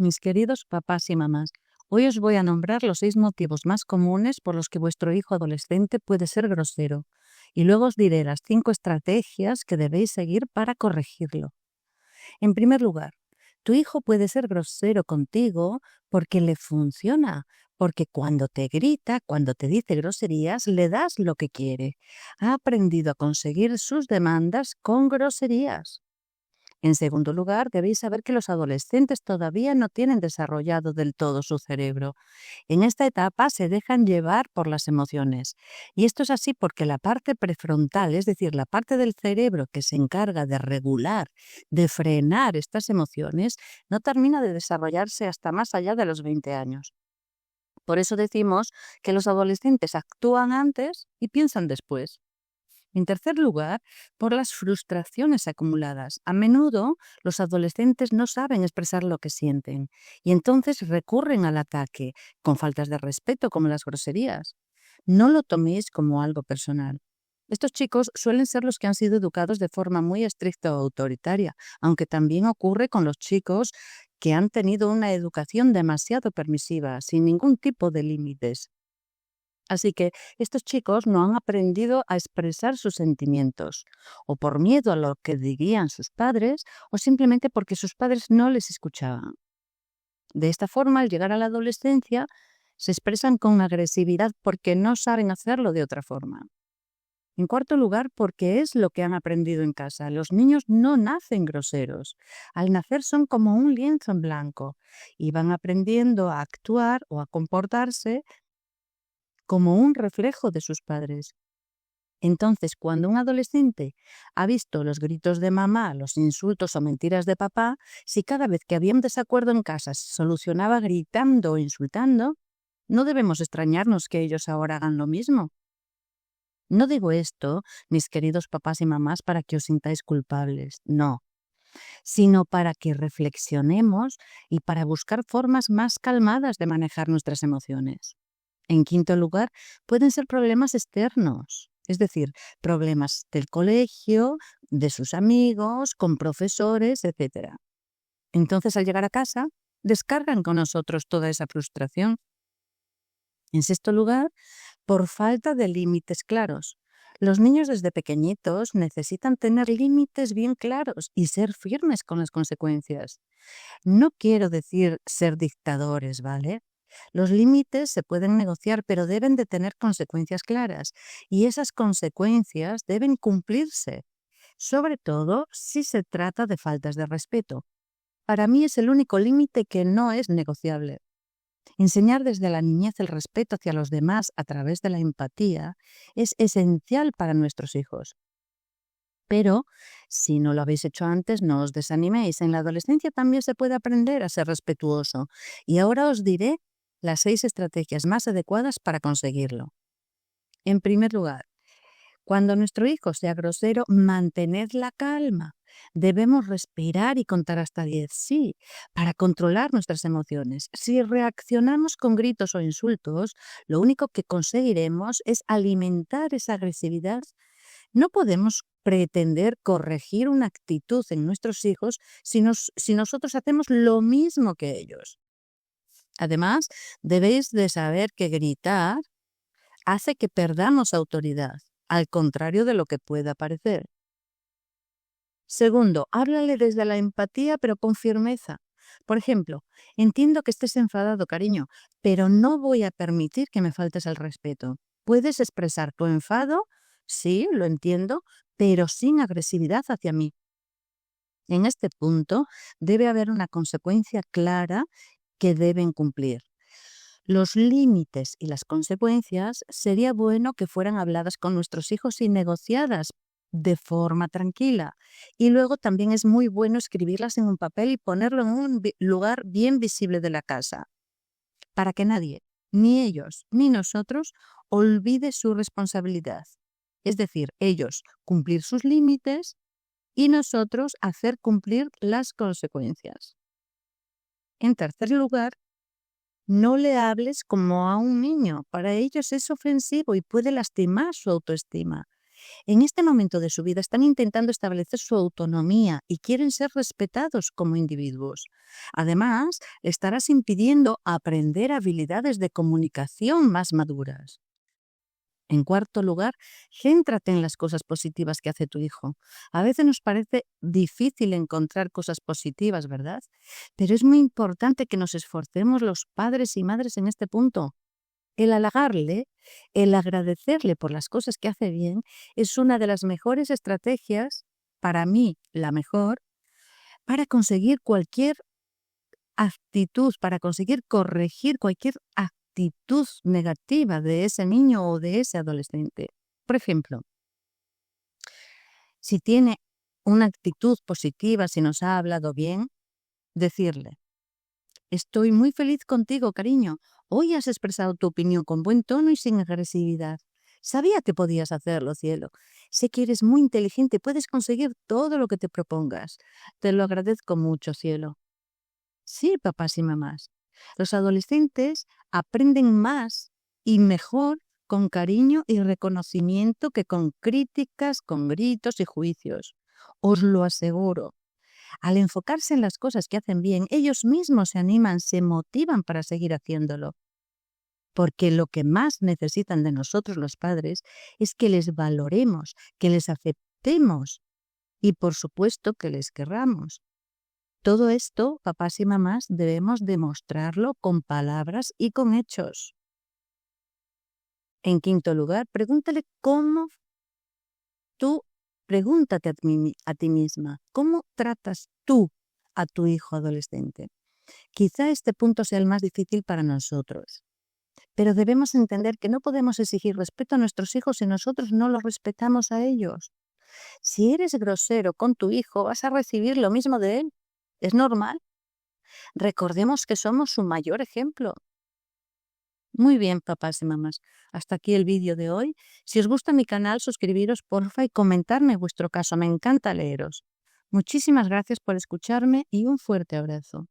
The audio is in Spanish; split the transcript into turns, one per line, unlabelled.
Mis queridos papás y mamás, hoy os voy a nombrar los 6 motivos más comunes por los que vuestro hijo adolescente puede ser grosero, y luego os diré las 5 estrategias que debéis seguir para corregirlo. En primer lugar, tu hijo puede ser grosero contigo porque le funciona, porque cuando te grita, cuando te dice groserías, le das lo que quiere. Ha aprendido a conseguir sus demandas con groserías. En segundo lugar, debéis saber que los adolescentes todavía no tienen desarrollado del todo su cerebro. En esta etapa se dejan llevar por las emociones. Y esto es así porque la parte prefrontal, es decir, la parte del cerebro que se encarga de regular, de frenar estas emociones, no termina de desarrollarse hasta más allá de los 20 años. Por eso decimos que los adolescentes actúan antes y piensan después. En tercer lugar, por las frustraciones acumuladas. A menudo los adolescentes no saben expresar lo que sienten y entonces recurren al ataque, con faltas de respeto como las groserías. No lo toméis como algo personal. Estos chicos suelen ser los que han sido educados de forma muy estricta o autoritaria, aunque también ocurre con los chicos que han tenido una educación demasiado permisiva, sin ningún tipo de límites. Así que estos chicos no han aprendido a expresar sus sentimientos, o por miedo a lo que dirían sus padres, o simplemente porque sus padres no les escuchaban. De esta forma, al llegar a la adolescencia, se expresan con agresividad porque no saben hacerlo de otra forma. En cuarto lugar, porque es lo que han aprendido en casa. Los niños no nacen groseros. Al nacer son como un lienzo en blanco y van aprendiendo a actuar o a comportarse como un reflejo de sus padres. Entonces, cuando un adolescente ha visto los gritos de mamá, los insultos o mentiras de papá, si cada vez que había un desacuerdo en casa se solucionaba gritando o insultando, no debemos extrañarnos que ellos ahora hagan lo mismo. No digo esto, mis queridos papás y mamás, para que os sintáis culpables, no, sino para que reflexionemos y para buscar formas más calmadas de manejar nuestras emociones. En quinto lugar, pueden ser problemas externos, es decir, problemas del colegio, de sus amigos, con profesores, etc. Entonces, al llegar a casa, descargan con nosotros toda esa frustración. En sexto lugar, por falta de límites claros. Los niños desde pequeñitos necesitan tener límites bien claros y ser firmes con las consecuencias. No quiero decir ser dictadores, ¿vale? Los límites se pueden negociar, pero deben de tener consecuencias claras y esas consecuencias deben cumplirse, sobre todo si se trata de faltas de respeto. Para mí es el único límite que no es negociable. Enseñar desde la niñez el respeto hacia los demás a través de la empatía es esencial para nuestros hijos. Pero, si no lo habéis hecho antes, no os desaniméis. En la adolescencia también se puede aprender a ser respetuoso. Y ahora os diré las 6 estrategias más adecuadas para conseguirlo. En primer lugar, cuando nuestro hijo sea grosero, mantened la calma. Debemos respirar y contar hasta 10, sí, para controlar nuestras emociones. Si reaccionamos con gritos o insultos, lo único que conseguiremos es alimentar esa agresividad. No podemos pretender corregir una actitud en nuestros hijos si nosotros hacemos lo mismo que ellos. Además, debéis de saber que gritar hace que perdamos autoridad, al contrario de lo que pueda parecer. Segundo, háblale desde la empatía, pero con firmeza. Por ejemplo, entiendo que estés enfadado, cariño, pero no voy a permitir que me faltes al respeto. Puedes expresar tu enfado, sí, lo entiendo, pero sin agresividad hacia mí. En este punto debe haber una consecuencia clara que deben cumplir. Los límites y las consecuencias sería bueno que fueran habladas con nuestros hijos y negociadas de forma tranquila. Y luego también es muy bueno escribirlas en un papel y ponerlo en un lugar bien visible de la casa, para que nadie, ni ellos ni nosotros, olvide su responsabilidad. Es decir, ellos cumplir sus límites y nosotros hacer cumplir las consecuencias. En tercer lugar, no le hables como a un niño. Para ellos es ofensivo y puede lastimar su autoestima. En este momento de su vida están intentando establecer su autonomía y quieren ser respetados como individuos. Además, le estarás impidiendo aprender habilidades de comunicación más maduras. En cuarto lugar, céntrate en las cosas positivas que hace tu hijo. A veces nos parece difícil encontrar cosas positivas, ¿verdad? Pero es muy importante que nos esforcemos los padres y madres en este punto. El halagarle, el agradecerle por las cosas que hace bien, es una de las mejores estrategias, para mí la mejor, para conseguir cualquier actitud, para conseguir corregir cualquier actitud negativa de ese niño o de ese adolescente. Por ejemplo, si tiene una actitud positiva, si nos ha hablado bien, decirle: estoy muy feliz contigo, cariño. Hoy has expresado tu opinión con buen tono y sin agresividad. Sabía que podías hacerlo, cielo. Sé que eres muy inteligente, puedes conseguir todo lo que te propongas. Te lo agradezco mucho, cielo. Sí, papás y mamás. Los adolescentes aprenden más y mejor con cariño y reconocimiento que con críticas, con gritos y juicios. Os lo aseguro. Al enfocarse en las cosas que hacen bien, ellos mismos se animan, se motivan para seguir haciéndolo. Porque lo que más necesitan de nosotros los padres es que les valoremos, que les aceptemos y, por supuesto, que les querramos. Todo esto, papás y mamás, debemos demostrarlo con palabras y con hechos. En quinto lugar, pregúntate a ti misma, ¿cómo tratas tú a tu hijo adolescente? Quizá este punto sea el más difícil para nosotros, pero debemos entender que no podemos exigir respeto a nuestros hijos si nosotros no los respetamos a ellos. Si eres grosero con tu hijo, vas a recibir lo mismo de él. Es normal. Recordemos que somos su mayor ejemplo. Muy bien, papás y mamás. Hasta aquí el vídeo de hoy. Si os gusta mi canal, suscribiros, porfa, y comentarme vuestro caso. Me encanta leeros. Muchísimas gracias por escucharme y un fuerte abrazo.